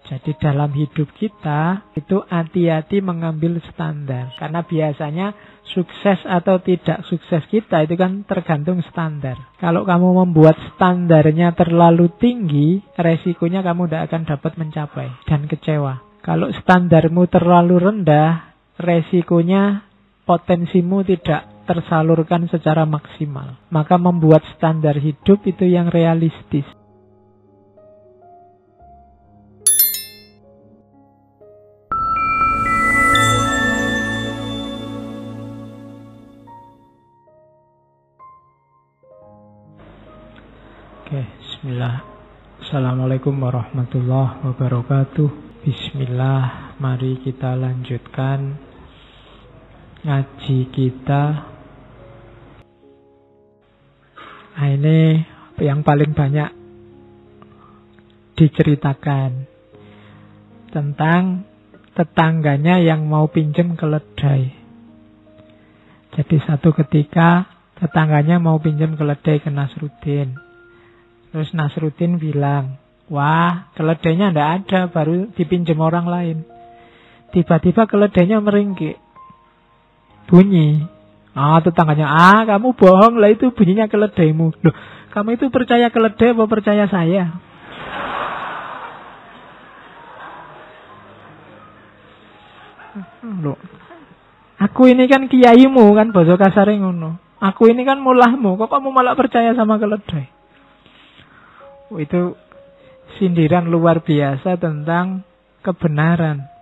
Jadi dalam hidup kita itu hati-hati mengambil standar. Karena biasanya sukses atau tidak sukses kita itu kan tergantung standar. Kalau kamu membuat standarnya terlalu tinggi, resikonya kamu tidak akan dapat mencapai dan kecewa. Kalau standarmu terlalu rendah, resikonya potensimu tidak tersalurkan secara maksimal. Maka membuat standar hidup itu yang realistis. Oke, bismillah. Assalamualaikum warahmatullahi wabarakatuh. Bismillah, mari kita lanjutkan ngaji kita. Nah, ini yang paling banyak diceritakan tentang tetangganya yang mau pinjem keledai. Jadi satu ketika tetangganya mau pinjem keledai ke Nasruddin. Terus Nasruddin bilang, wah, keledainya ndak ada, baru dipinjam orang lain. Tiba-tiba keledainya meringkik. Bunyi. Tetangganya, kamu bohong lah, itu bunyinya keledaimu. Loh, kamu itu percaya keledai apa percaya saya? Loh, aku ini kan kiaimu kan, basa kasare ngono. Aku ini kan mulahmu, kok kamu malah percaya sama keledai? Itu sindiran luar biasa tentang kebenaran.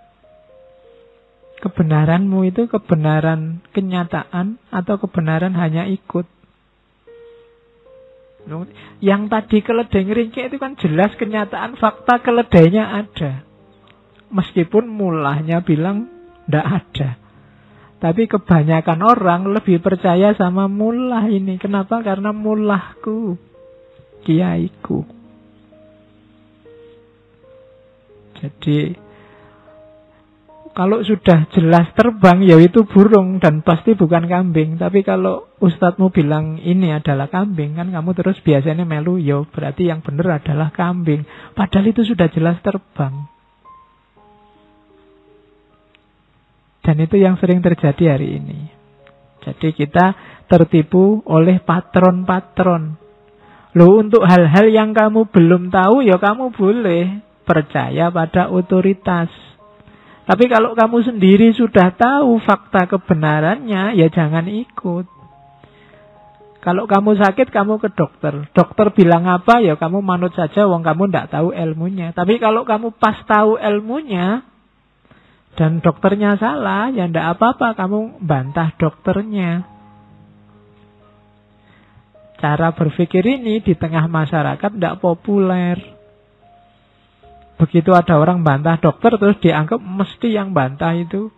Kebenaranmu itu kebenaran kenyataan atau kebenaran hanya ikut. Yang tadi keledai ngeringkik itu kan jelas kenyataan, fakta keledainya ada. Meskipun mulahnya bilang ndak ada. Tapi kebanyakan orang lebih percaya sama mulah ini. Kenapa? Karena mulahku, kiaiku. Jadi kalau sudah jelas terbang, ya itu burung dan pasti bukan kambing. Tapi kalau ustadzmu bilang ini adalah kambing, kan kamu terus biasanya melu, ya berarti yang benar adalah kambing. Padahal itu sudah jelas terbang. Dan itu yang sering terjadi hari ini. Jadi kita tertipu oleh patron-patron. Loh, untuk hal-hal yang kamu belum tahu, ya kamu boleh percaya pada otoritas. Tapi kalau kamu sendiri sudah tahu fakta kebenarannya, ya jangan ikut. Kalau kamu sakit, kamu ke dokter. Dokter bilang apa, ya kamu manut saja, wong kamu tidak tahu ilmunya. Tapi kalau kamu pas tahu ilmunya, dan dokternya salah, ya tidak apa-apa, kamu bantah dokternya. Cara berpikir ini di tengah masyarakat tidak populer. Begitu ada orang bantah dokter, terus dianggap mesti yang bantah itu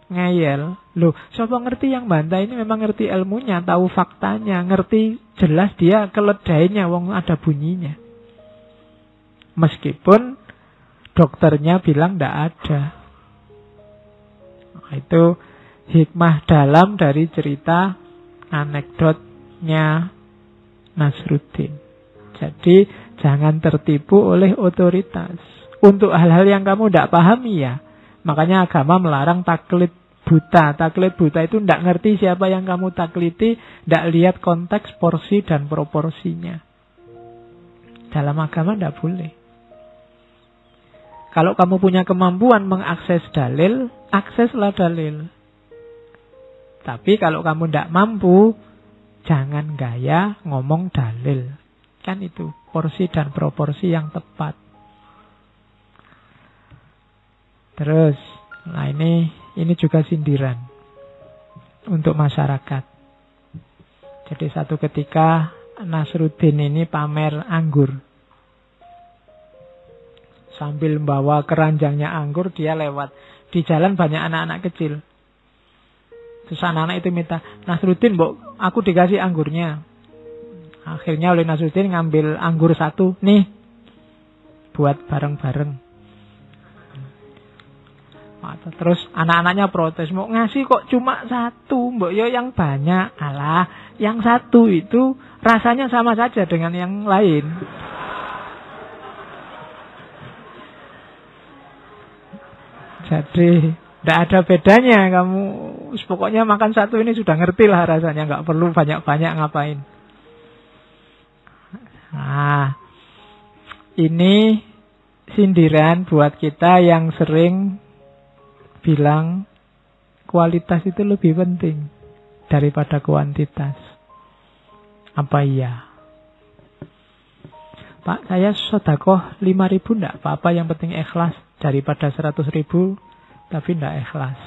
ngeyel. Loh, siapa ngerti yang bantah ini memang ngerti ilmunya, tahu faktanya, ngerti jelas dia keledainya, wong ada bunyinya. Meskipun dokternya bilang tidak ada. Nah, itu hikmah dalam dari cerita anekdotnya Nasruddin. Jadi jangan tertipu oleh otoritas. Untuk hal-hal yang kamu tidak pahami ya. Makanya agama melarang taklid buta. Taklid buta itu tidak ngerti siapa yang kamu takliti, tidak lihat konteks, porsi, dan proporsinya. Dalam agama tidak boleh. Kalau kamu punya kemampuan mengakses dalil, akseslah dalil. Tapi kalau kamu tidak mampu, jangan gaya ngomong dalil. Kan itu porsi dan proporsi yang tepat. Terus, nah ini juga sindiran untuk masyarakat. Jadi satu ketika Nasruddin ini pamer anggur. Sambil membawa keranjangnya anggur, dia lewat. Di jalan banyak anak-anak kecil. Terus anak-anak itu minta, Nasruddin, Mbok, aku dikasih anggurnya. Akhirnya oleh Nasruddin ngambil anggur satu. Nih, buat bareng-bareng. Terus anak-anaknya protes, mau ngasih kok cuma satu, Mbok, ya yang banyak. Alah, yang satu itu rasanya sama saja dengan yang lain. Jadi tidak ada bedanya. Kamu pokoknya makan satu ini sudah ngerti lah rasanya. Nggak perlu banyak-banyak ngapain. Nah, ini sindiran buat kita yang sering bilang kualitas itu lebih penting daripada kuantitas. Apa iya? Pak, saya sedekah 5.000 enggak apa-apa, yang penting ikhlas, daripada 100.000 tapi enggak ikhlas.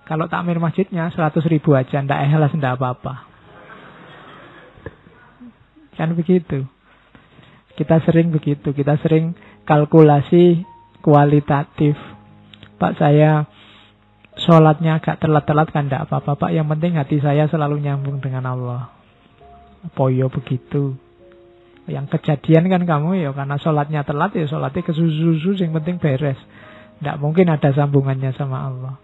Kalau takmir masjidnya 100.000 aja, enggak ikhlas enggak apa-apa. Kan begitu. Kita sering begitu, kita sering kalkulasi kualitatif. Pak, saya sholatnya agak telat-telat kan enggak apa-apa, Pak, yang penting hati saya selalu nyambung dengan Allah. Poyo begitu. Yang kejadian kan kamu ya karena sholatnya telat, ya sholatnya kesusu-susu, yang penting beres. Tidak mungkin ada sambungannya sama Allah.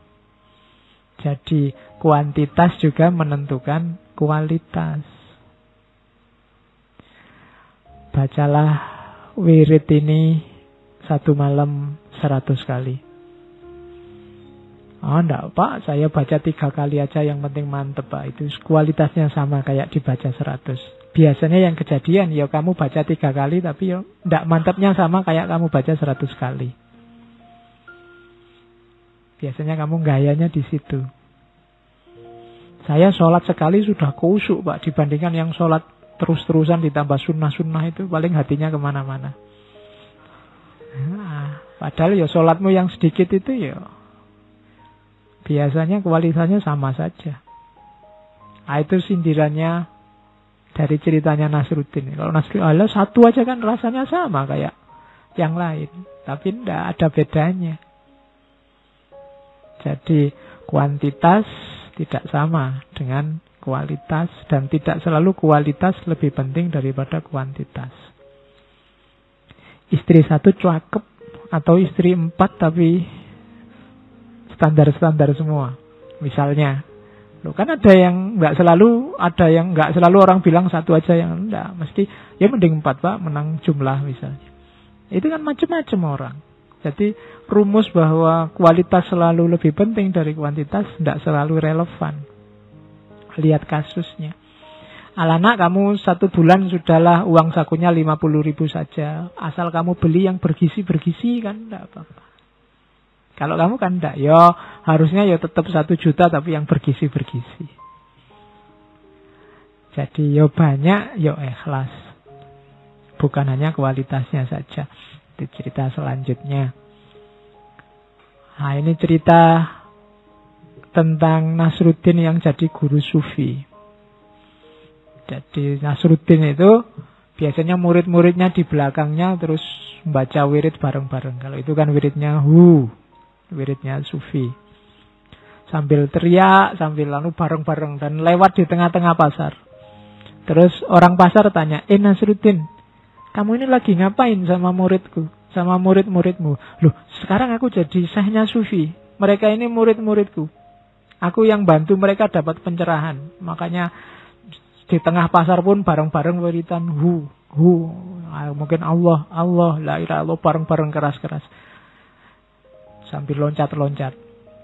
Jadi kuantitas juga menentukan kualitas. Bacalah wirid ini satu malam 100 kali. Oh enggak Pak, saya baca 3 kali aja, yang penting mantep Pak. Itu kualitasnya sama kayak dibaca 100. Biasanya yang kejadian, ya kamu baca 3 kali, tapi ya enggak mantapnya sama kayak kamu baca 100 kali. Biasanya kamu gayanya di situ. Saya sholat sekali sudah khusyuk Pak, dibandingkan yang sholat terus-terusan ditambah sunnah-sunnah itu paling hatinya kemana-mana. Nah, padahal ya sholatmu yang sedikit itu ya biasanya kualitasnya sama saja. Nah, itu sindirannya dari ceritanya Nasruddin. Kalau Nasruddin, Allah satu aja kan rasanya sama kayak yang lain. Tapi tidak ada bedanya. Jadi kuantitas tidak sama dengan kualitas. Dan tidak selalu kualitas lebih penting daripada kuantitas. Istri 1 cakep atau istri 4 tapi standar-standar semua. Misalnya, loh kan ada yang nggak selalu orang bilang 1 aja yang enggak, mesti ya mending 4 Pak, menang jumlah misalnya. Itu kan macam-macam orang. Jadi rumus bahwa kualitas selalu lebih penting dari kuantitas enggak selalu relevan. Lihat kasusnya. Anak kamu 1 bulan sudahlah uang sakunya 50.000 saja. Asal kamu beli yang bergizi-bergizi kan enggak apa-apa. Kalau kamu kan enggak, ya harusnya ya tetap 1 juta tapi yang bergizi-bergizi. Jadi ya banyak, ya ikhlas. Bukan hanya kualitasnya saja. Itu cerita selanjutnya. Nah, ini cerita tentang Nasruddin yang jadi guru sufi. Jadi Nasruddin itu biasanya murid-muridnya di belakangnya terus membaca wirid bareng-bareng. Kalau itu kan wiridnya wiridnya sufi. Sambil teriak, sambil lalu bareng-bareng dan lewat di tengah-tengah pasar. Terus orang pasar tanya, Nasruddin, kamu ini lagi ngapain sama muridku, sama murid-muridmu? Loh, sekarang aku jadi syekhnya sufi. Mereka ini murid-muridku. Aku yang bantu mereka dapat pencerahan. Makanya di tengah pasar pun bareng-bareng wiridan mungkin Allah, la ilaha illallah, bareng-bareng keras-keras. Sambil loncat-loncat.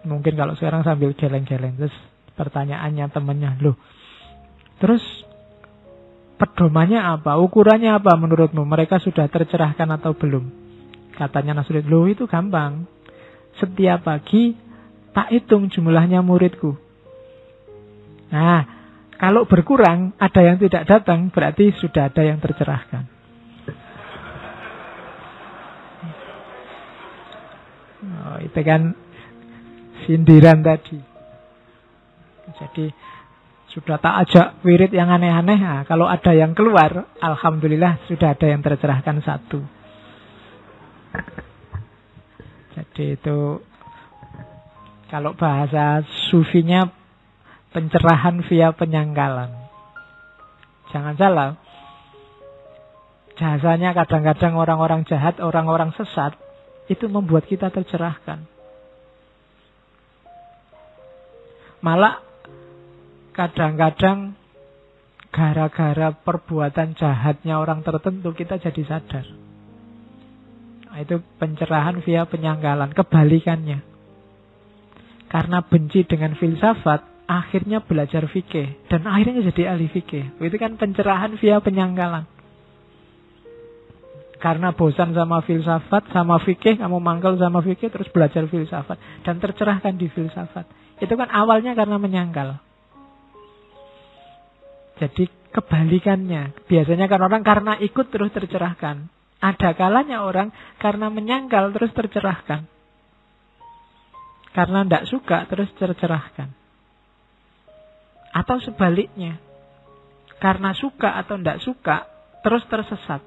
Mungkin kalau sekarang sambil geleng-geleng. Terus pertanyaannya temannya, loh, terus pedomannya apa? Ukurannya apa menurutmu? Mereka sudah tercerahkan atau belum? Katanya Nasruddin, loh itu gampang. Setiap pagi tak hitung jumlahnya muridku. Nah, kalau berkurang, ada yang tidak datang, berarti sudah ada yang tercerahkan. Oh, itu kan sindiran tadi. Jadi sudah tak ajak wirid yang aneh-aneh. Nah, kalau ada yang keluar, alhamdulillah sudah ada yang tercerahkan 1. Jadi itu kalau bahasa sufinya pencerahan via penyangkalan. Jangan salah. Jasanya kadang-kadang orang-orang jahat, orang-orang sesat itu membuat kita tercerahkan. Malah kadang-kadang gara-gara perbuatan jahatnya orang tertentu kita jadi sadar. Nah, itu pencerahan via penyangkalan, kebalikannya. Karena benci dengan filsafat, akhirnya belajar fikih dan akhirnya jadi ahli fikih. Itu kan pencerahan via penyangkalan. Karena bosan sama filsafat, sama fikih, kamu mangkel sama fikih, terus belajar filsafat dan tercerahkan di filsafat. Itu kan awalnya karena menyangkal. Jadi kebalikannya. Biasanya kan orang karena ikut terus tercerahkan. Ada kalanya orang karena menyangkal terus tercerahkan. Karena tidak suka terus tercerahkan. Atau sebaliknya. Karena suka atau tidak suka terus tersesat.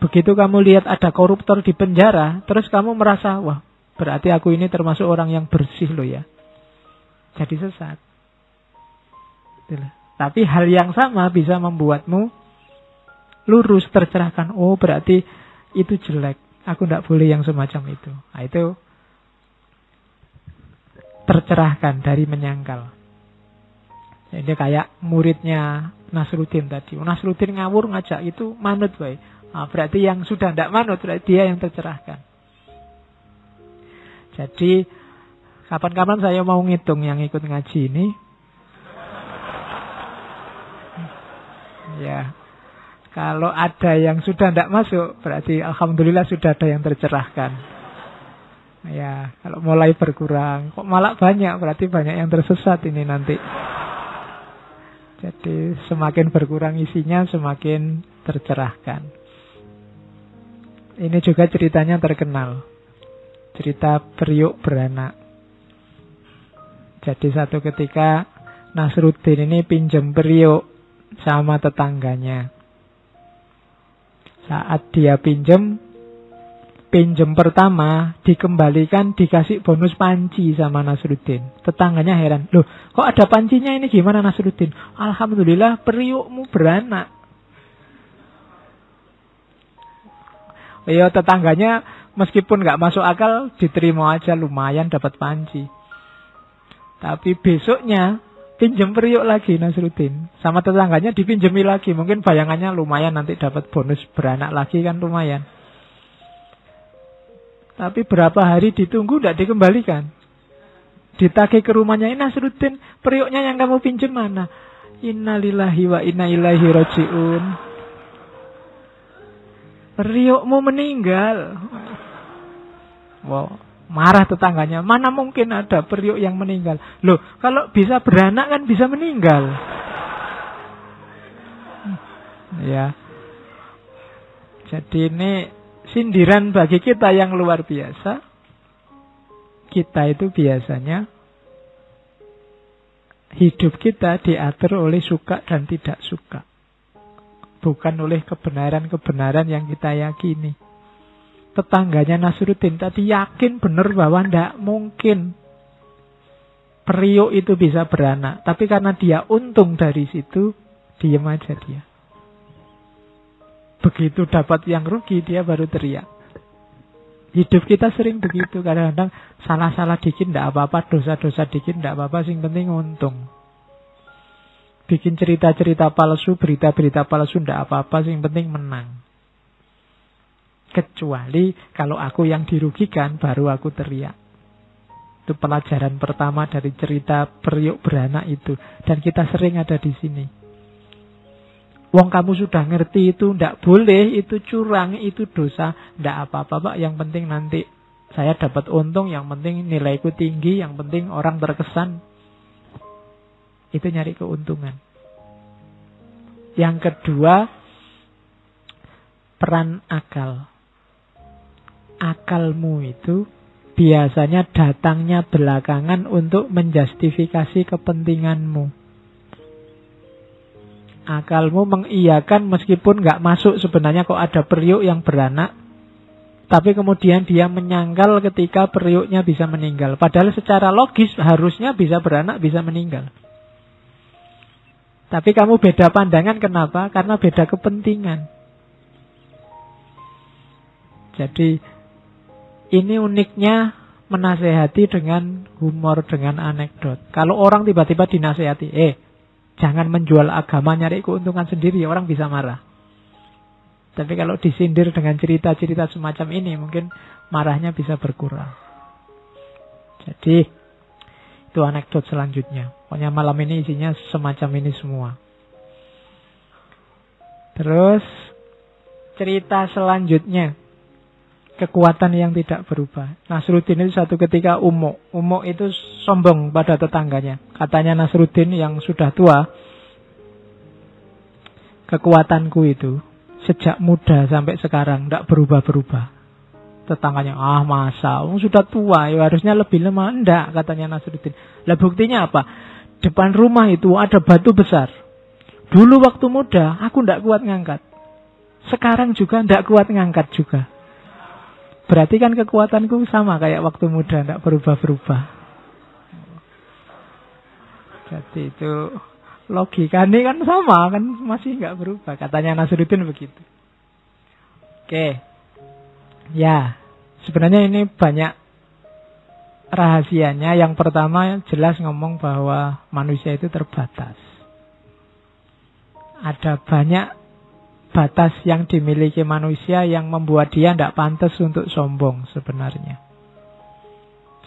Begitu kamu lihat ada koruptor di penjara, terus kamu merasa, wah berarti aku ini termasuk orang yang bersih loh ya. Jadi sesat. Itulah. Tapi hal yang sama bisa membuatmu lurus, tercerahkan. Oh berarti itu jelek. Aku tidak boleh yang semacam itu. Nah, itu tercerahkan dari menyangkal. Jadi kayak muridnya Nasruddin tadi. Nasruddin ngawur ngajak itu manut baik. Nah, berarti yang sudah tidak manut, berarti dia yang tercerahkan. Jadi kapan-kapan saya mau ngitung yang ikut ngaji ini. Ya, kalau ada yang sudah tidak masuk, berarti alhamdulillah sudah ada yang tercerahkan. Ya, kalau mulai berkurang, kok malah banyak, berarti banyak yang tersesat ini nanti. Jadi semakin berkurang isinya, semakin tercerahkan. Ini juga ceritanya terkenal. Cerita periuk beranak. Jadi satu ketika Nasruddin ini pinjam periuk sama tetangganya. Saat dia pinjam pertama dikembalikan, dikasih bonus panci sama Nasruddin. Tetangganya heran, loh kok ada pancinya ini, gimana Nasruddin? Alhamdulillah periukmu beranak. Ya tetangganya meskipun gak masuk akal, diterima aja, lumayan dapat panci. Tapi besoknya pinjam periuk lagi Nasruddin, sama tetangganya dipinjemi lagi. Mungkin bayangannya lumayan nanti dapat bonus beranak lagi kan lumayan. Tapi berapa hari ditunggu tidak dikembalikan. Ditagih ke rumahnya, ini Nasruddin, periuknya yang kamu pinjam mana? Innalillahi wa inna ilaihi raji'un. Periukmu meninggal. Wow, marah tetangganya. Mana mungkin ada periuk yang meninggal? Loh, kalau bisa beranak kan bisa meninggal. Ya. Jadi ini sindiran bagi kita yang luar biasa. Kita itu biasanya hidup kita diatur oleh suka dan tidak suka. Bukan oleh kebenaran-kebenaran yang kita yakini. Tetangganya Nasruddin tadi yakin benar bahwa tidak mungkin periuk itu bisa beranak. Tapi karena dia untung dari situ, diam aja dia. Begitu dapat yang rugi, dia baru teriak. Hidup kita sering begitu. Kadang-kadang salah-salah dikit tidak apa-apa, dosa-dosa dikit tidak apa-apa, yang penting untung. Bikin cerita-cerita palsu, berita-berita palsu tidak apa-apa, yang penting menang. Kecuali kalau aku yang dirugikan, baru aku teriak. Itu pelajaran pertama dari cerita periuk beranak itu. Dan kita sering ada di sini. Wong kamu sudah ngerti itu ndak boleh, itu curang, itu dosa, ndak apa-apa Pak, yang penting nanti saya dapat untung, yang penting nilaiku tinggi, yang penting orang terkesan. Itu nyari keuntungan. Yang kedua, peran akal. Akalmu itu biasanya datangnya belakangan untuk menjustifikasi kepentinganmu. Akalmu mengiyakan meskipun gak masuk sebenarnya kok ada periuk yang beranak. Tapi kemudian dia menyangkal ketika periuknya bisa meninggal. Padahal secara logis harusnya bisa beranak, bisa meninggal. Tapi kamu beda pandangan, kenapa? Karena beda kepentingan. Jadi ini uniknya menasehati dengan humor, dengan anekdot. Kalau orang tiba-tiba dinasehati, jangan menjual agama nyari keuntungan sendiri, orang bisa marah. Tapi kalau disindir dengan cerita-cerita semacam ini, mungkin marahnya bisa berkurang. Jadi, itu anekdot selanjutnya. Pokoknya malam ini isinya semacam ini semua. Terus, cerita selanjutnya. Kekuatan yang tidak berubah. Nasruddin itu satu ketika umuk. Umuk itu sombong pada tetangganya. Katanya Nasruddin yang sudah tua, kekuatanku itu sejak muda sampai sekarang tidak berubah-berubah. Tetangganya, masa, sudah tua, ya harusnya lebih lemah. Enggak, katanya Nasruddin. Lah buktinya apa? Depan rumah itu ada batu besar. Dulu waktu muda, aku tidak kuat ngangkat. Sekarang juga tidak kuat ngangkat juga. Berarti kan kekuatanku sama kayak waktu muda, tidak berubah-berubah. Jadi itu logika ini kan sama, kan masih nggak berubah. Katanya Nasruddin begitu. Oke. Ya, sebenarnya ini banyak rahasianya. Yang pertama jelas ngomong bahwa manusia itu terbatas. Ada banyak batas yang dimiliki manusia yang membuat dia tidak pantas untuk sombong sebenarnya.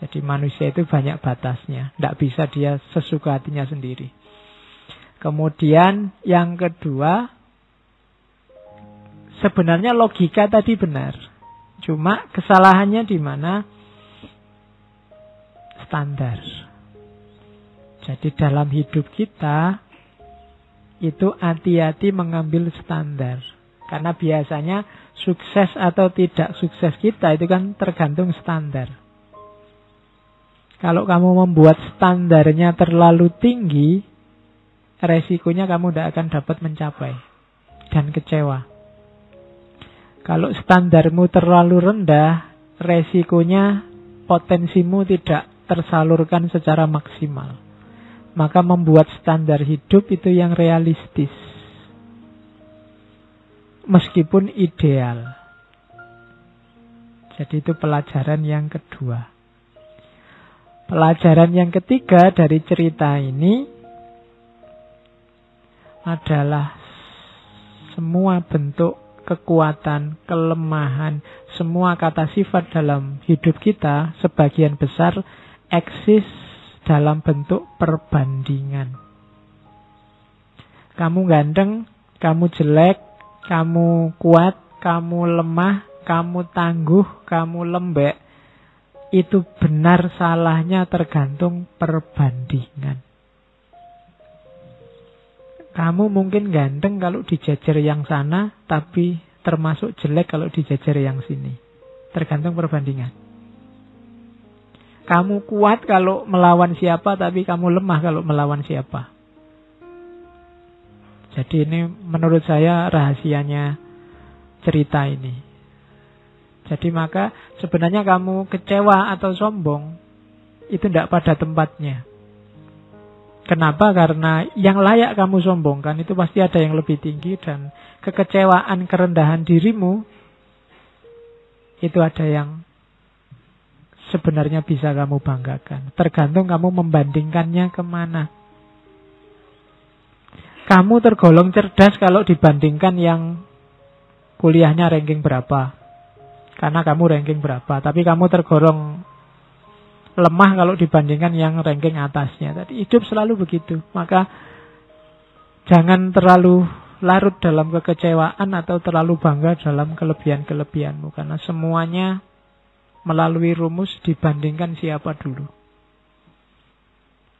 Jadi manusia itu banyak batasnya. Tidak bisa dia sesuka hatinya sendiri. Kemudian yang kedua, sebenarnya logika tadi benar. Cuma kesalahannya di mana? Standar. Jadi dalam hidup kita itu hati-hati mengambil standar. Karena biasanya sukses atau tidak sukses kita itu kan tergantung standar. Kalau kamu membuat standarnya terlalu tinggi, resikonya kamu tidak akan dapat mencapai dan kecewa. Kalau standarmu terlalu rendah, resikonya potensimu tidak tersalurkan secara maksimal. Maka membuat standar hidup itu yang realistis. Meskipun ideal. Jadi itu pelajaran yang kedua. Pelajaran yang ketiga dari cerita ini adalah semua bentuk kekuatan, kelemahan, semua kata sifat dalam hidup kita sebagian besar eksis dalam bentuk perbandingan. Kamu ganteng, kamu jelek, kamu kuat, kamu lemah, kamu tangguh, kamu lembek. Itu benar salahnya tergantung perbandingan. Kamu mungkin ganteng kalau dijajar yang sana, tapi termasuk jelek kalau dijajar yang sini. Tergantung perbandingan. Kamu kuat kalau melawan siapa, tapi kamu lemah kalau melawan siapa. Jadi ini menurut saya rahasianya cerita ini. Jadi maka sebenarnya kamu kecewa atau sombong, itu tidak pada tempatnya. Kenapa? Karena yang layak kamu sombongkan itu pasti ada yang lebih tinggi. Dan kekecewaan, kerendahan dirimu, itu ada yang sebenarnya bisa kamu banggakan. Tergantung kamu membandingkannya kemana. Kamu tergolong cerdas kalau dibandingkan yang kuliahnya ranking berapa. Karena kamu ranking berapa. Tapi kamu tergolong lemah kalau dibandingkan yang ranking atasnya. Tadi hidup selalu begitu. Maka jangan terlalu larut dalam kekecewaan atau terlalu bangga dalam kelebihan-kelebihanmu. Karena semuanya melalui rumus dibandingkan siapa dulu.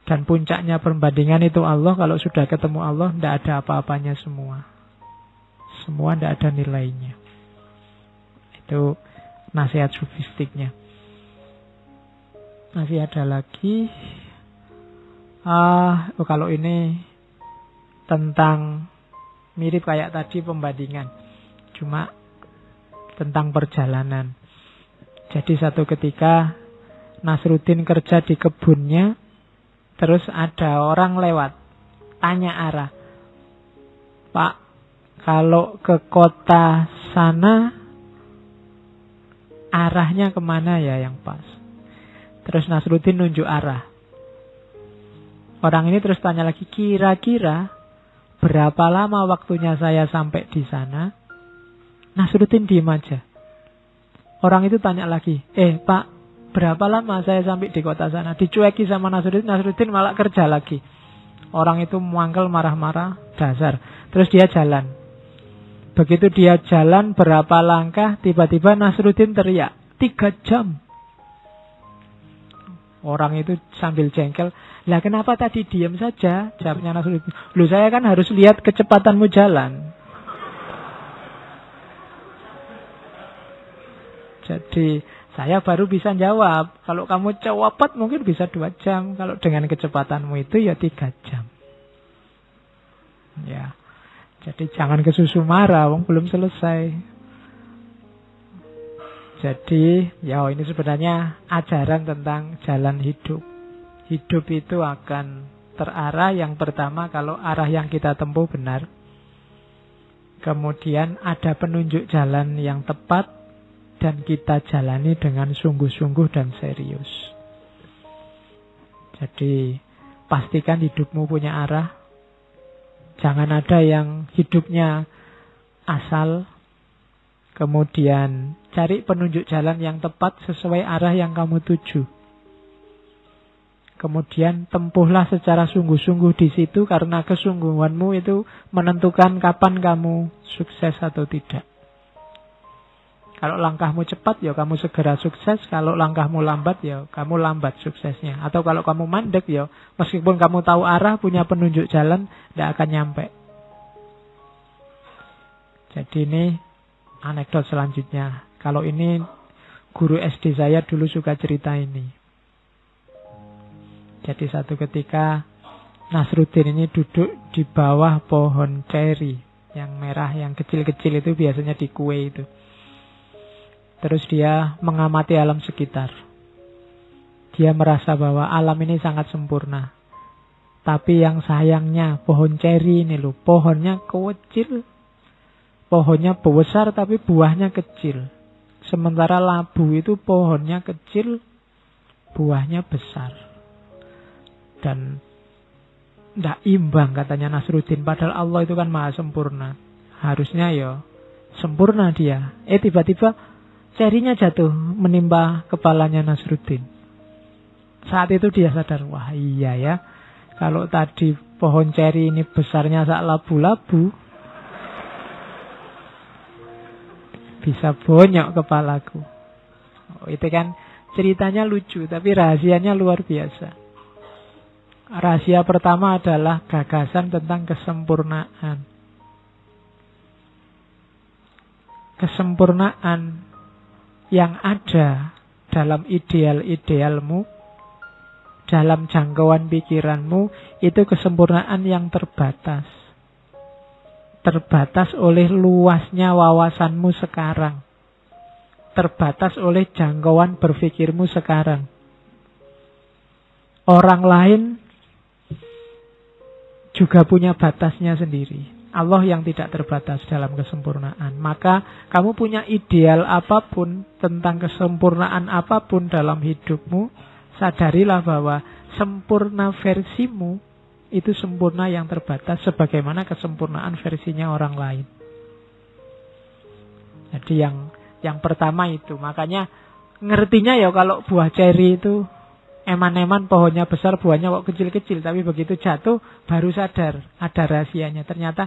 Dan puncaknya perbandingan itu Allah. Kalau sudah ketemu Allah, tidak ada apa-apanya semua. Semua tidak ada nilainya. Itu nasihat sufistiknya. Masih ada lagi. Kalau ini tentang mirip kayak tadi pembandingan. Cuma tentang perjalanan. Jadi satu ketika Nasruddin kerja di kebunnya, terus ada orang lewat, tanya arah. Pak, kalau ke kota sana, arahnya kemana ya yang pas? Terus Nasruddin nunjuk arah. Orang ini terus tanya lagi, kira-kira berapa lama waktunya saya sampai di sana? Nasruddin diem aja. Orang itu tanya lagi, Pak, berapa lama saya sampai di kota sana? Dicueki sama Nasruddin, Nasruddin malah kerja lagi. Orang itu mangkel marah-marah, dasar. Terus dia jalan. Begitu dia jalan berapa langkah, tiba-tiba Nasruddin teriak, 3 jam. Orang itu sambil jengkel, lah kenapa tadi diam saja? Jawabnya Nasruddin, loh saya kan harus lihat kecepatanmu jalan. Jadi saya baru bisa jawab. Kalau kamu cepat mungkin bisa 2 jam. Kalau dengan kecepatanmu itu ya 3 jam. Ya. Jadi jangan kesusu marah, wong belum selesai. Jadi ya ini sebenarnya ajaran tentang jalan hidup. Hidup itu akan terarah yang pertama kalau arah yang kita tempuh benar. Kemudian ada penunjuk jalan yang tepat dan kita jalani dengan sungguh-sungguh dan serius. Jadi pastikan hidupmu punya arah. Jangan ada yang hidupnya asal. Kemudian cari penunjuk jalan yang tepat sesuai arah yang kamu tuju. Kemudian tempuhlah secara sungguh-sungguh di situ, karena kesungguhanmu itu menentukan kapan kamu sukses atau tidak. Kalau langkahmu cepat, ya kamu segera sukses. Kalau langkahmu lambat, ya kamu lambat suksesnya. Atau kalau kamu mandek, ya meskipun kamu tahu arah, punya penunjuk jalan, tidak akan nyampe. Jadi ini anekdot selanjutnya. Kalau ini guru SD saya dulu suka cerita ini. Jadi satu ketika Nasruddin ini duduk di bawah pohon ceri yang merah, yang kecil-kecil itu biasanya di kue itu. Terus dia mengamati alam sekitar. Dia merasa bahwa alam ini sangat sempurna. Tapi yang sayangnya pohon ceri ini loh, pohonnya kecil. Pohonnya besar tapi buahnya kecil. Sementara labu itu pohonnya kecil, buahnya besar. Dan tidak imbang katanya Nasruddin. Padahal Allah itu kan maha sempurna. Harusnya ya sempurna dia. Tiba-tiba cerinya jatuh menimpa kepalanya Nasruddin. Saat itu dia sadar, wah iya ya, kalau tadi pohon ceri ini besarnya sak labu-labu, bisa bonyok kepalaku. Itu kan ceritanya lucu, tapi rahasianya luar biasa. Rahasia pertama adalah gagasan tentang kesempurnaan. Kesempurnaan yang ada dalam ideal-idealmu, dalam jangkauan pikiranmu, itu kesempurnaan yang terbatas. Terbatas oleh luasnya wawasanmu sekarang. Terbatas oleh jangkauan berpikirmu sekarang. Orang lain juga punya batasnya sendiri. Allah yang tidak terbatas dalam kesempurnaan. Maka kamu punya ideal apapun, tentang kesempurnaan apapun dalam hidupmu, sadarilah bahwa sempurna versimu itu sempurna yang terbatas, sebagaimana kesempurnaan versinya orang lain. Jadi yang pertama itu. Makanya ngertinya ya kalau buah ceri itu eman-eman, pohonnya besar, buahnya kok kecil-kecil. Tapi begitu jatuh, baru sadar ada rahasianya. Ternyata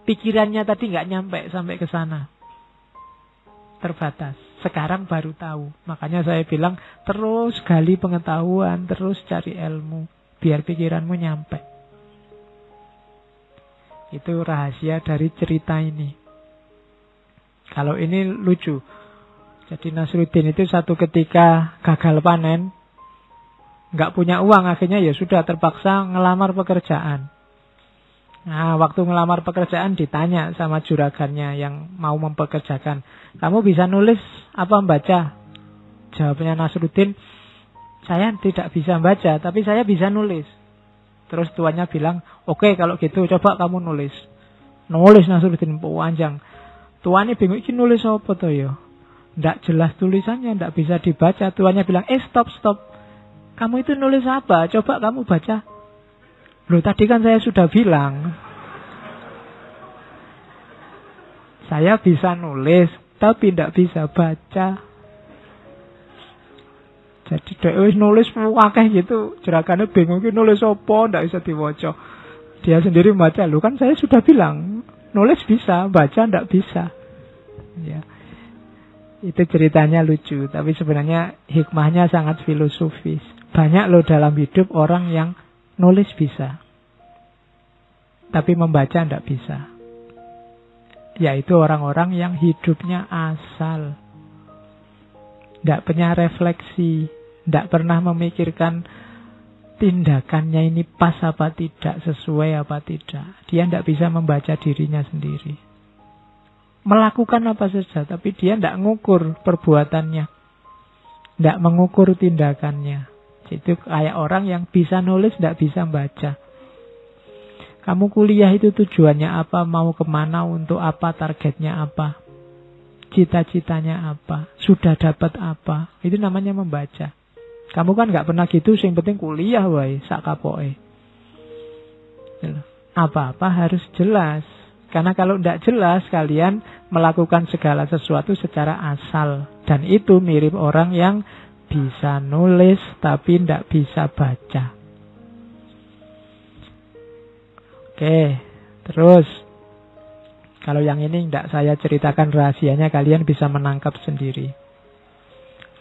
pikirannya tadi nggak nyampe sampai ke sana. Terbatas. Sekarang baru tahu. Makanya saya bilang, terus gali pengetahuan, terus cari ilmu, biar pikiranmu nyampe. Itu rahasia dari cerita ini. Kalau ini lucu. Jadi Nasruddin itu satu ketika gagal panen, nggak punya uang, akhirnya ya sudah terpaksa ngelamar pekerjaan. Nah, waktu ngelamar pekerjaan ditanya sama juragannya yang mau mempekerjakan, kamu bisa nulis apa membaca? Jawabnya Nasruddin, saya tidak bisa baca, tapi saya bisa nulis. Terus tuannya bilang, oke, kalau gitu coba kamu nulis. Nulis Nasruddin panjang. Tuannya bingung, ini nulis apa tuh ya? Nggak jelas tulisannya, nggak bisa dibaca. Tuannya bilang, stop. Kamu itu nulis apa? Coba kamu baca. Loh, tadi kan saya sudah bilang. Saya bisa nulis, tapi tidak bisa baca. Jadi dia nulis wakeh gitu, jerakannya bingung nulis apa, tidak bisa diwaca. Dia sendiri membaca, lu kan saya sudah bilang, nulis bisa, baca tidak bisa. Ya. Itu ceritanya lucu, tapi sebenarnya hikmahnya sangat filosofis. Banyak loh dalam hidup orang yang nulis bisa, tapi membaca tidak bisa. Yaitu orang-orang yang hidupnya asal, tidak punya refleksi, tidak pernah memikirkan tindakannya ini pas apa tidak, sesuai apa tidak. Dia tidak bisa membaca dirinya sendiri. Melakukan apa saja, tapi dia tidak mengukur perbuatannya, tidak mengukur tindakannya. Itu kayak orang yang bisa nulis, tidak bisa membaca. Kamu kuliah itu tujuannya apa, mau kemana, untuk apa, targetnya apa, cita-citanya apa, sudah dapat apa. Itu namanya membaca. Kamu kan nggak pernah gitu, yang penting kuliah wae, sak kapoke. Apa-apa harus jelas. Karena kalau tidak jelas, kalian melakukan segala sesuatu secara asal. Dan itu mirip orang yang bisa nulis, tapi tidak bisa baca. Oke, terus. Kalau yang ini tidak saya ceritakan rahasianya, kalian bisa menangkap sendiri.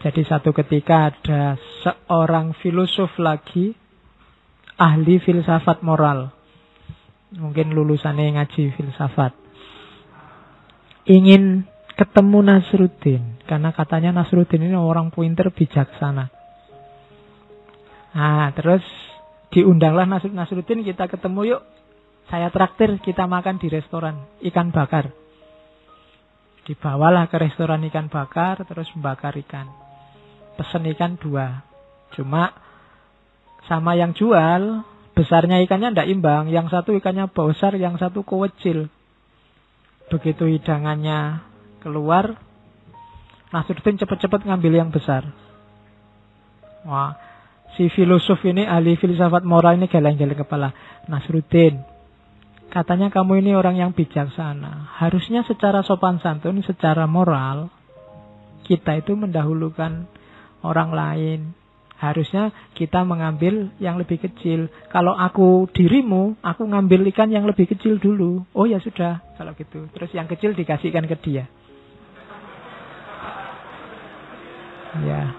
Jadi satu ketika ada seorang filosof lagi, ahli filsafat moral. Mungkin lulusannya ngaji filsafat. Ingin ketemu Nasruddin. Karena katanya Nasruddin ini orang pinter, bijaksana. Nah, terus diundanglah Nasruddin, kita ketemu yuk. Saya traktir, kita makan di restoran ikan bakar. Dibawalah ke restoran ikan bakar, terus membakar ikan. Pesen ikan 2. Cuma sama yang jual, besarnya ikannya tidak imbang. Yang satu ikannya besar, yang satu kecil. Begitu hidangannya keluar, Nasruddin cepat-cepat ngambil yang besar. Wah, si filosof ini, ahli filsafat moral ini geleng-geleng kepala. Nasruddin, katanya kamu ini orang yang bijaksana. Harusnya secara sopan santun, secara moral, kita itu mendahulukan orang lain. Harusnya kita mengambil yang lebih kecil. Kalau aku dirimu, aku ngambil ikan yang lebih kecil dulu. Oh ya sudah, kalau gitu. Terus yang kecil dikasihkan ke dia. Ya.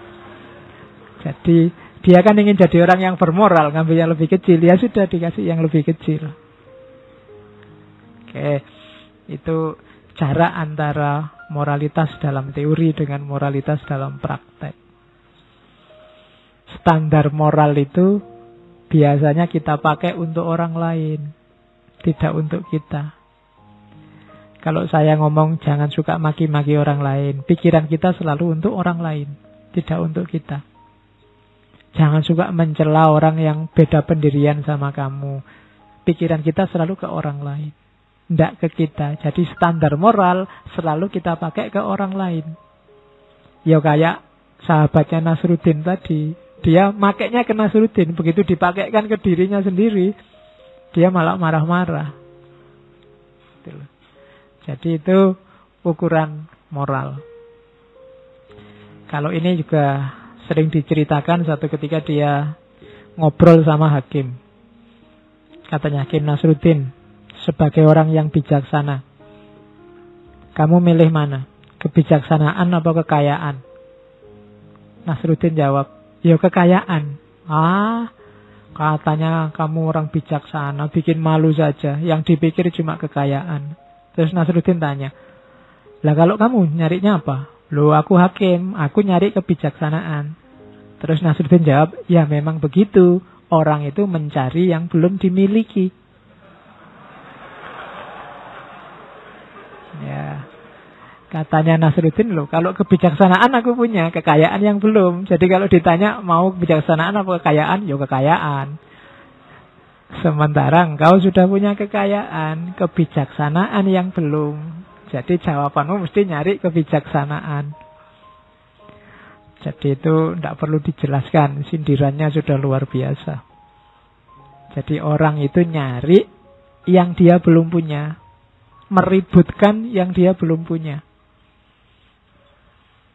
Jadi dia kan ingin jadi orang yang bermoral, ngambil yang lebih kecil. Ya sudah, dikasih yang lebih kecil. Oke. Itu jarak antara moralitas dalam teori dengan moralitas dalam praktek. Standar moral itu biasanya kita pakai untuk orang lain, tidak untuk kita. Kalau saya ngomong jangan suka maki-maki orang lain, pikiran kita selalu untuk orang lain, tidak untuk kita. Jangan suka mencela orang yang beda pendirian sama kamu, pikiran kita selalu ke orang lain, tidak ke kita. Jadi standar moral selalu kita pakai ke orang lain. Ya kayak sahabatnya Nasruddin tadi, dia makainya ke Nasruddin, begitu dipakaikan ke dirinya sendiri, dia malah marah-marah. Jadi itu ukuran moral. Kalau ini juga sering diceritakan, satu ketika dia ngobrol sama hakim. Katanya, Hakim Nasruddin, sebagai orang yang bijaksana, kamu milih mana? Kebijaksanaan atau kekayaan? Nasruddin jawab, ya kekayaan. Katanya kamu orang bijaksana, bikin malu saja. Yang dipikir cuma kekayaan. Terus Nasruddin tanya, lah kalau kamu nyarinya apa? Loh aku hakim, aku nyari kebijaksanaan. Terus Nasruddin jawab, ya memang begitu. Orang itu mencari yang belum dimiliki. Ya, katanya Nasruddin, loh kalau kebijaksanaan aku punya, kekayaan yang belum. Jadi kalau ditanya mau kebijaksanaan apa kekayaan, ya kekayaan. Sementara engkau sudah punya kekayaan, kebijaksanaan yang belum. Jadi jawabanmu mesti nyari kebijaksanaan. Jadi itu tidak perlu dijelaskan, sindirannya sudah luar biasa. Jadi orang itu nyari yang dia belum punya. meributkan yang dia belum punya.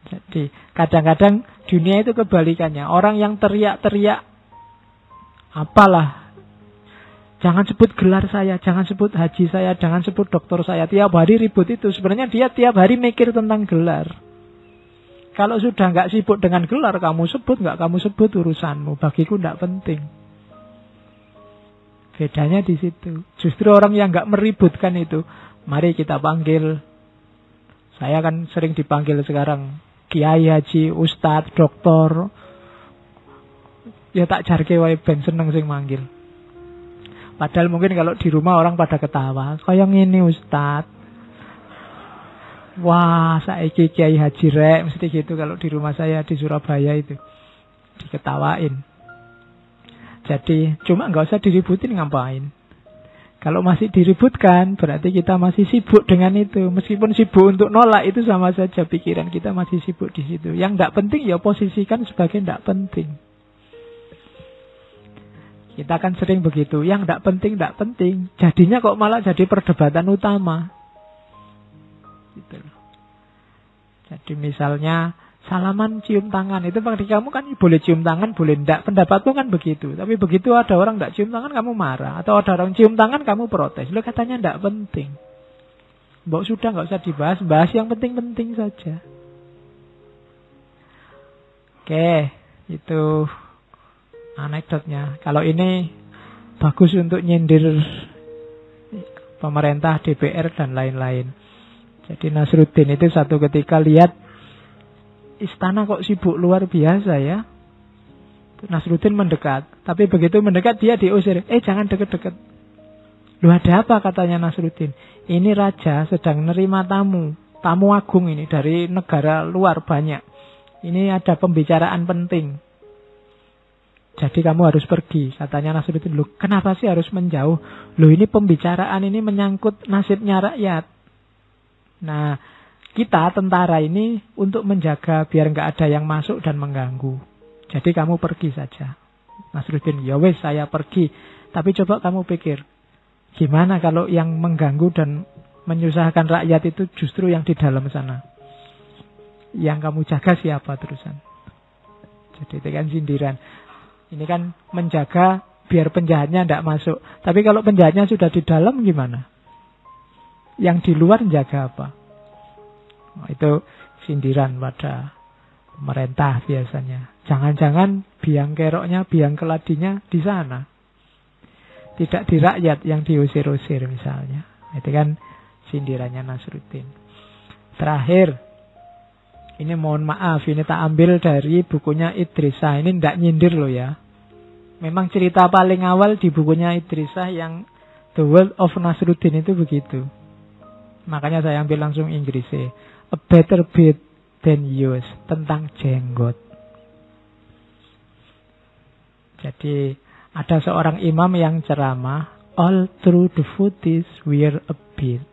Jadi kadang-kadang dunia itu kebalikannya. Orang yang teriak-teriak, apalah, jangan sebut gelar saya, jangan sebut haji saya, jangan sebut doktor saya, tiap hari ribut itu. Sebenarnya dia tiap hari mikir tentang gelar. Kalau sudah nggak sibuk dengan gelar, kamu sebut nggak kamu sebut urusanmu. Bagiku nggak penting. Bedanya di situ. Justru orang yang nggak meributkan itu, mari kita panggil. Saya kan sering dipanggil sekarang kiai, haji, ustadz, doktor. Ya tak jarke wae ben seneng sing manggil. Padahal mungkin kalau di rumah orang pada ketawa. Kayak ngene ustadz. Wah, saiki kiai haji rek, mesti gitu kalau di rumah saya di Surabaya itu. Diketawain. Jadi cuma nggak usah diributin, ngapain. Kalau masih diributkan berarti kita masih sibuk dengan itu. Meskipun sibuk untuk nolak itu sama saja, pikiran kita masih sibuk di situ. Yang tidak penting ya posisikan sebagai tidak penting. Kita kan sering begitu. Yang tidak penting. Jadinya kok malah jadi perdebatan utama. Gitu. Jadi misalnya salaman cium tangan, itu bagi kamu kan boleh cium tangan, boleh enggak. Pendapatmu kan begitu. Tapi begitu ada orang enggak cium tangan, kamu marah. Atau ada orang cium tangan, kamu protes. Lo katanya enggak penting. Mbok sudah enggak usah dibahas. Bahas yang penting-penting saja. Oke, itu anekdotnya. Kalau ini bagus untuk nyindir pemerintah, DPR, dan lain-lain. Jadi Nasruddin itu satu ketika lihat istana kok sibuk luar biasa ya. Nasruddin mendekat. Tapi begitu mendekat dia diusir. Jangan deket-deket. Lu ada apa katanya Nasruddin? Ini raja sedang nerima tamu. Tamu agung ini dari negara luar banyak. Ini ada pembicaraan penting. Jadi kamu harus pergi. Katanya Nasruddin. Lu kenapa sih harus menjauh? Lu ini pembicaraan ini menyangkut nasibnya rakyat. Nah, kita tentara ini untuk menjaga biar nggak ada yang masuk dan mengganggu. Jadi kamu pergi saja. Nasruddin, ya wes saya pergi. Tapi coba kamu pikir, gimana kalau yang mengganggu dan menyusahkan rakyat itu justru yang di dalam sana? Yang kamu jaga siapa terusan? Jadi itu kan sindiran. Ini kan menjaga biar penjahatnya tidak masuk. Tapi kalau penjahatnya sudah di dalam gimana? Yang di luar menjaga apa? Itu sindiran pada pemerintah biasanya. Jangan-jangan biang keroknya, biang keladinya di sana. Tidak di rakyat yang diusir-usir misalnya. Itu kan sindirannya Nasruddin. Terakhir, ini mohon maaf, ini tak ambil dari bukunya Idrisah. Ini tidak nyindir loh ya. Memang cerita paling awal di bukunya Idrisah yang The World of Nasruddin itu begitu. Makanya saya ambil langsung Inggrisnya. A better bit than yours. Tentang jenggot. Jadi ada seorang imam yang ceramah. All through the footies wear a beard.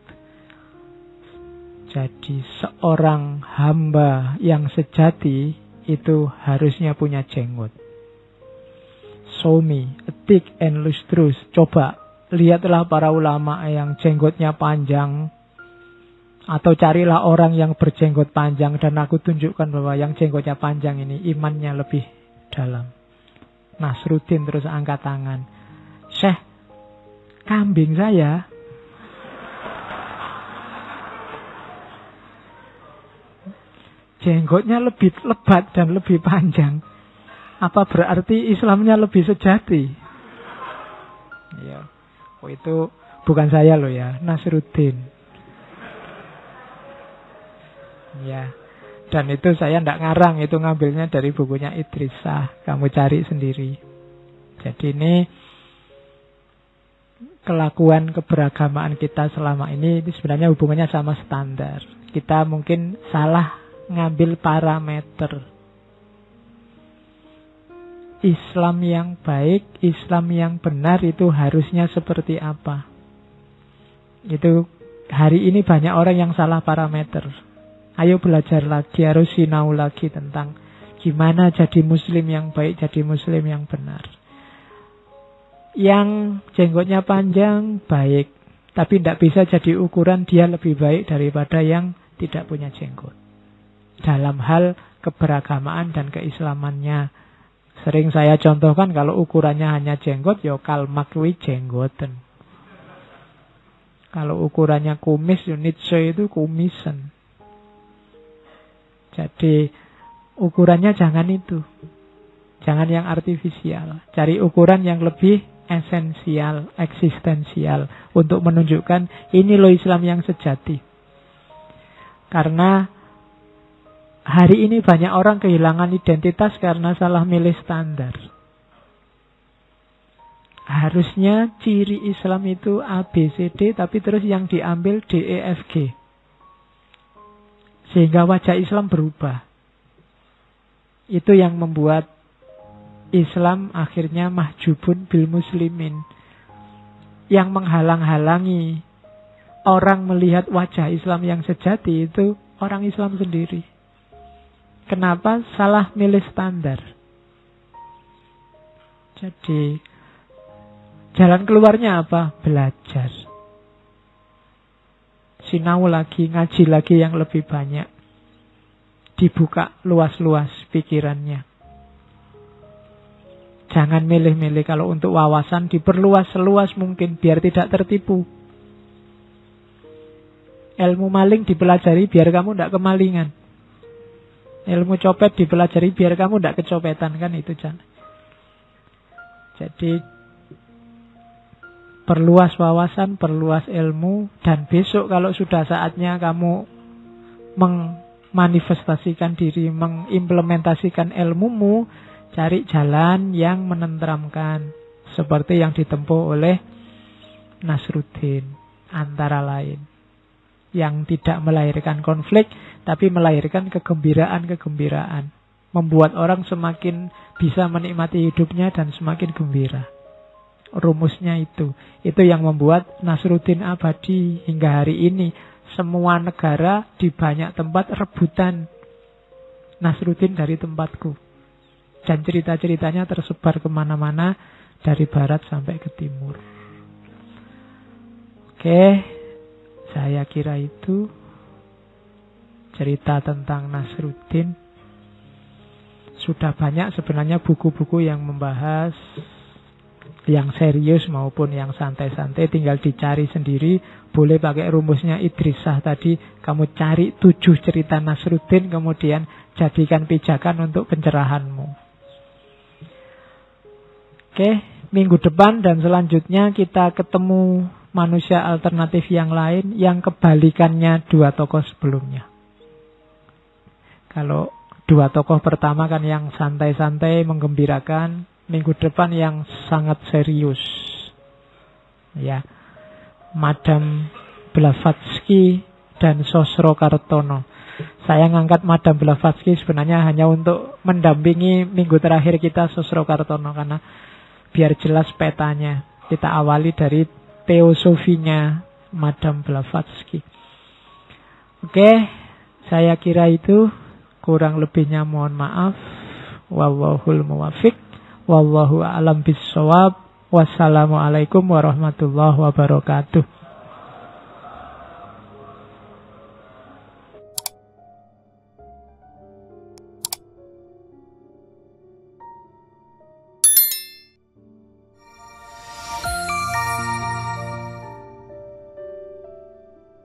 Jadi seorang hamba yang sejati itu harusnya punya jenggot. Show me a thick and lustrous. Coba lihatlah para ulama yang jenggotnya panjang. Atau carilah orang yang berjenggot panjang dan aku tunjukkan bahwa yang jenggotnya panjang ini imannya lebih dalam. Nasruddin terus angkat tangan. Syekh, kambing saya jenggotnya lebih lebat dan lebih panjang. Apa berarti Islamnya lebih sejati? Ya. Oh, itu bukan saya loh ya, Nasruddin. Ya, dan itu saya tidak ngarang, itu ngambilnya dari bukunya Idrisah. Kamu cari sendiri. Jadi ini kelakuan keberagamaan kita selama ini sebenarnya hubungannya sama standar. Kita mungkin salah ngambil parameter. Islam yang baik, Islam yang benar itu harusnya seperti apa? Itu hari ini banyak orang yang salah parameter. Ayo belajar lagi, harus sinau lagi tentang gimana jadi muslim yang baik, jadi muslim yang benar. Yang jenggotnya panjang, baik. Tapi tidak bisa jadi ukuran dia lebih baik daripada yang tidak punya jenggot. Dalam hal keberagamaan dan keislamannya. Sering saya contohkan kalau ukurannya hanya jenggot, ya Karl Marx kuwi jenggoten. Kalau ukurannya kumis, ya Nietzsche itu kumisan. Jadi ukurannya jangan itu. Jangan yang artifisial. Cari ukuran yang lebih esensial, eksistensial. Untuk menunjukkan ini loh Islam yang sejati. Karena hari ini banyak orang kehilangan identitas karena salah milih standar. Harusnya ciri Islam itu A, B, C, D, tapi terus yang diambil D, E, F, G. Sehingga wajah Islam berubah. Itu yang membuat Islam akhirnya mahjubun bil muslimin. Yang menghalang-halangi orang melihat wajah Islam yang sejati itu orang Islam sendiri. Kenapa? Salah milih standar. Jadi jalan keluarnya apa? Belajar. Sinau lagi, ngaji lagi yang lebih banyak. Dibuka luas-luas pikirannya. Jangan milih-milih. Kalau untuk wawasan diperluas seluas mungkin biar tidak tertipu. Ilmu maling dipelajari biar kamu tidak kemalingan. Ilmu copet dipelajari biar kamu tidak kecopetan, kan itu jangan. Jadi perluas wawasan, perluas ilmu, dan besok kalau sudah saatnya kamu memanifestasikan diri, mengimplementasikan ilmumu, cari jalan yang menenteramkan seperti yang ditempuh oleh Nasruddin antara lain, yang tidak melahirkan konflik tapi melahirkan kegembiraan-kegembiraan, membuat orang semakin bisa menikmati hidupnya dan semakin gembira. Rumusnya itu yang membuat Nasruddin abadi hingga hari ini. Semua negara di banyak tempat rebutan Nasruddin dari tempatku. Dan cerita-ceritanya tersebar kemana-mana dari barat sampai ke timur. Oke, saya kira itu cerita tentang Nasruddin. Sudah banyak sebenarnya buku-buku yang membahas yang serius maupun yang santai-santai. Tinggal dicari sendiri. Boleh pakai rumusnya Idrisah tadi. Kamu cari 7 cerita Nasruddin, kemudian jadikan pijakan untuk pencerahanmu. Oke, minggu depan dan selanjutnya kita ketemu manusia alternatif yang lain yang kebalikannya 2 tokoh sebelumnya. Kalau 2 tokoh pertama kan yang santai-santai menggembirakan, minggu depan yang sangat serius. Ya. Madam Blavatsky dan Sosro Kartono. Saya ngangkat Madam Blavatsky sebenarnya hanya untuk mendampingi minggu terakhir kita Sosro Kartono, karena biar jelas petanya. Kita awali dari teosofinya Madam Blavatsky. Oke, saya kira itu. Kurang lebihnya mohon maaf. Wallahul muwaffiq. Wallahu a'lam bissawab. Wassalamualaikum warahmatullahi wabarakatuh.